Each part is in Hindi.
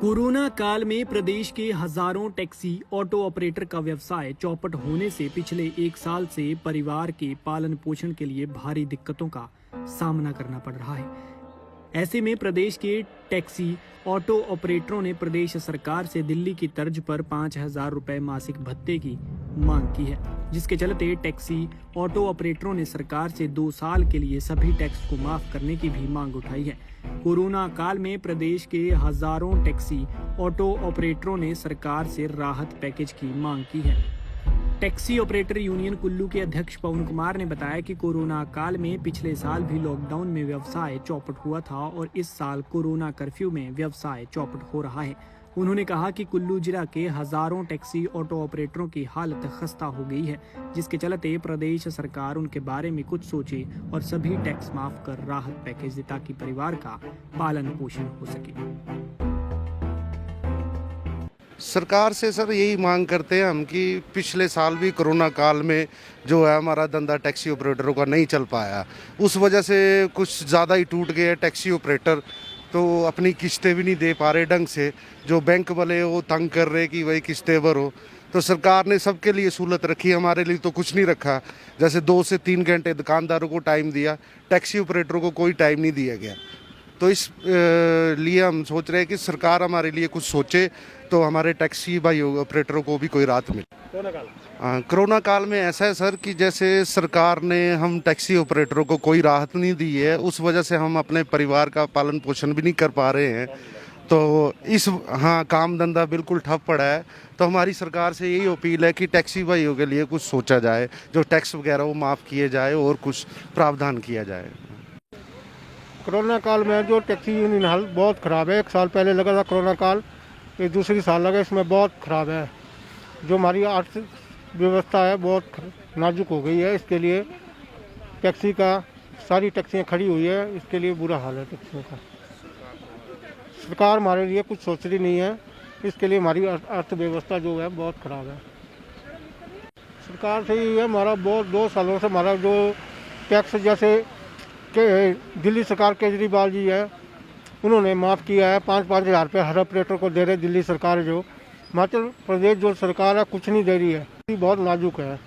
कोरोना काल में प्रदेश के हजारों टैक्सी ऑटो ऑपरेटर का व्यवसाय चौपट होने से पिछले एक साल से परिवार के पालन पोषण के लिए भारी दिक्कतों का सामना करना पड़ रहा है। ऐसे में प्रदेश के टैक्सी ऑटो ऑपरेटरों ने प्रदेश सरकार से दिल्ली की तर्ज पर 5,000 रुपए मासिक भत्ते की मांग की है, जिसके चलते टैक्सी ऑटो ऑपरेटरों ने सरकार से 2 साल के लिए सभी टैक्स को माफ करने की भी मांग उठाई है। कोरोना काल में प्रदेश के हजारों टैक्सी ऑटो ऑपरेटरों ने सरकार से राहत पैकेज की मांग की है। टैक्सी ऑपरेटर यूनियन कुल्लू के अध्यक्ष पवन कुमार ने बताया कि कोरोना काल में पिछले साल भी लॉकडाउन में व्यवसाय चौपट हुआ था और इस साल कोरोना कर्फ्यू में व्यवसाय चौपट हो रहा है। उन्होंने कहा कि कुल्लू जिला के हजारों टैक्सी ऑटो ऑपरेटरों की हालत खस्ता हो गई है, जिसके चलते प्रदेश सरकार उनके बारे में कुछ सोचे और सभी टैक्स माफ कर राहत पैकेज दे ताकि परिवार का पालन पोषण हो सके। सरकार से सर यही मांग करते हैं हम कि पिछले साल भी कोरोना काल में जो है हमारा धंधा टैक्सी ऑपरेटरों का नहीं चल पाया, उस वजह से कुछ ज़्यादा ही टूट गए टैक्सी ऑपरेटर, तो अपनी किस्तें भी नहीं दे पा रहे ढंग से। जो बैंक वाले वो तंग कर रहे कि वही किस्तें भरो, तो सरकार ने सबके लिए सहूलत रखी, हमारे लिए तो कुछ नहीं रखा। जैसे 2 से 3 घंटे दुकानदारों को टाइम दिया, टैक्सी ऑपरेटरों को कोई टाइम नहीं दिया गया। तो इस लिए हम सोच रहे हैं कि सरकार हमारे लिए कुछ सोचे तो हमारे टैक्सी भाई ऑपरेटरों को भी कोई राहत मिले। कोरोना काल में ऐसा है सर कि जैसे सरकार ने हम टैक्सी ऑपरेटरों को कोई राहत नहीं दी है, उस वजह से हम अपने परिवार का पालन पोषण भी नहीं कर पा रहे हैं। तो काम धंधा बिल्कुल ठप पड़ा है। तो हमारी सरकार से यही अपील है कि टैक्सी भाइयों के लिए कुछ सोचा जाए, जो टैक्स वगैरह वो माफ़ किए जाए और कुछ प्रावधान किया जाए। कोरोना काल में जो टैक्सी यूनियन हाल बहुत ख़राब है। 1 साल पहले लगा था कोरोना काल, ये दूसरी साल लगा, इसमें बहुत ख़राब है। जो हमारी आर्थिक व्यवस्था है बहुत नाजुक हो गई है। इसके लिए टैक्सी का सारी टैक्सियाँ खड़ी हुई है, इसके लिए बुरा हाल है टैक्सियों का। सरकार हमारे लिए कुछ सोच रही नहीं है, इसके लिए हमारी अर्थव्यवस्था जो है बहुत ख़राब है। सरकार से ही है हमारा बहुत 2 सालों से हमारा जो टैक्स जैसे कि दिल्ली सरकार केजरीवाल जी है, उन्होंने माफ़ किया है। 5-5 हज़ार रुपये हर ऑपरेटर को दे रहे दिल्ली सरकार। जो हिमाचल प्रदेश जो सरकार है कुछ नहीं दे रही है, बहुत नाजुक है।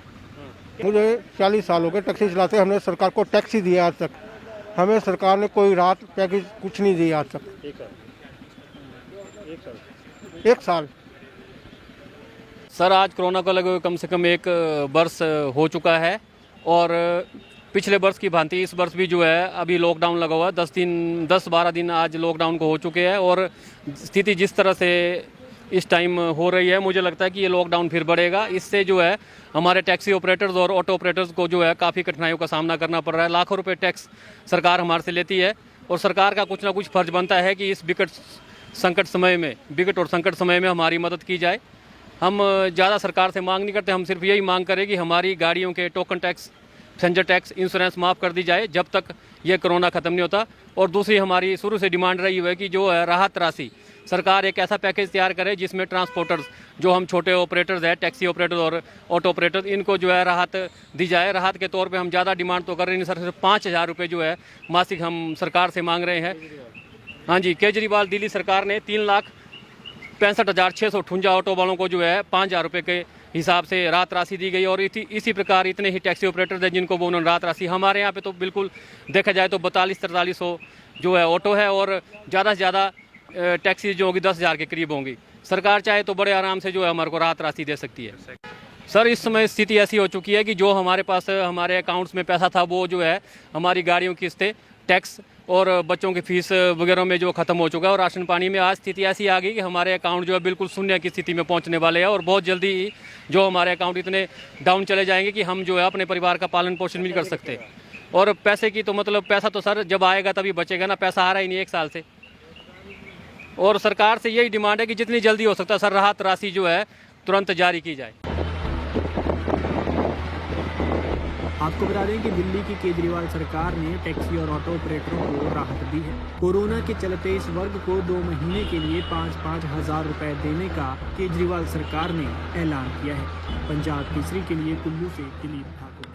मुझे 40 साल हो गए टैक्सी चलाते, हमने सरकार को टैक्स ही दिया आज तक, हमें सरकार ने कोई राहत पैकेज कुछ नहीं दिया आज तक। 1 साल सर, आज कोरोना को लगे कम से कम 1 वर्ष हो चुका है और पिछले वर्ष की भांति इस वर्ष भी जो है अभी लॉकडाउन लगा हुआ है। 10-12 दिन आज लॉकडाउन को हो चुके हैं और स्थिति जिस तरह से इस टाइम हो रही है, मुझे लगता है कि ये लॉकडाउन फिर बढ़ेगा। इससे जो है हमारे टैक्सी ऑपरेटर्स और ऑटो ऑपरेटर्स को जो है काफ़ी कठिनाइयों का सामना करना पड़ रहा है। लाखों रुपए टैक्स सरकार हमारे से लेती है और सरकार का कुछ ना कुछ फर्ज बनता है कि इस विकट और संकट समय में हमारी मदद की जाए। हम ज़्यादा सरकार से मांग नहीं करते, हम सिर्फ यही मांग करें कि हमारी गाड़ियों के token tax, passenger tax, insurance माफ़ कर दी जाए जब तक ये कोरोना ख़त्म नहीं होता। और दूसरी हमारी शुरू से डिमांड रही है कि जो है राहत राशि सरकार एक ऐसा पैकेज तैयार करे जिसमें ट्रांसपोर्टर्स, जो हम छोटे ऑपरेटर्स हैं, टैक्सी ऑपरेटर्स और ऑटो ऑपरेटर्स, इनको जो है राहत दी जाए। राहत के तौर पे हम ज़्यादा डिमांड तो कर रहे नहीं सर, सिर्फ 5,000 रुपये जो है मासिक हम सरकार से मांग रहे हैं। हाँ जी, केजरीवाल दिल्ली सरकार ने 3,65,658 ऑटो वालों को जो है 5,000 रुपये के हिसाब से राहत राशि दी गई और इसी प्रकार इतने ही टैक्सी ऑपरेटर्स हैं जिनको वो उन्होंने राहत राशि। हमारे यहाँ पे तो बिल्कुल देखा जाए तो 42-4300 जो है ऑटो है और ज़्यादा से ज़्यादा टैक्सी जो होगी 10,000 के करीब होंगी। सरकार चाहे तो बड़े आराम से जो है हमारे को राहत राशि दे सकती है। सर, इस समय स्थिति ऐसी हो चुकी है कि जो हमारे पास हमारे अकाउंट्स में पैसा था वो जो है हमारी गाड़ियों की किस्तें, टैक्स और बच्चों की फीस वगैरह में जो ख़त्म हो चुका है और राशन पानी में आज स्थिति ऐसी आ गई कि हमारे अकाउंट जो है बिल्कुल शून्य की स्थिति में पहुंचने वाले हैं और बहुत जल्दी ही जो हमारे अकाउंट इतने डाउन चले जाएंगे कि हम जो है अपने परिवार का पालन पोषण भी कर सकते। और पैसे की तो मतलब पैसा तो सर जब आएगा तभी बचेगा ना, पैसा आ रहा ही नहीं 1 साल से। और सरकार से यही डिमांड है कि जितनी जल्दी हो सकता है सर राहत राशि जो है तुरंत जारी की जाए। आपको बता दें कि दिल्ली की केजरीवाल सरकार ने टैक्सी और ऑटो ऑपरेटरों को राहत दी है। कोरोना के चलते इस वर्ग को 2 महीने के लिए 5-5 हज़ार रुपए देने का केजरीवाल सरकार ने ऐलान किया है। पंजाब केसरी के लिए कुल्लू से दिलीप ठाकुर।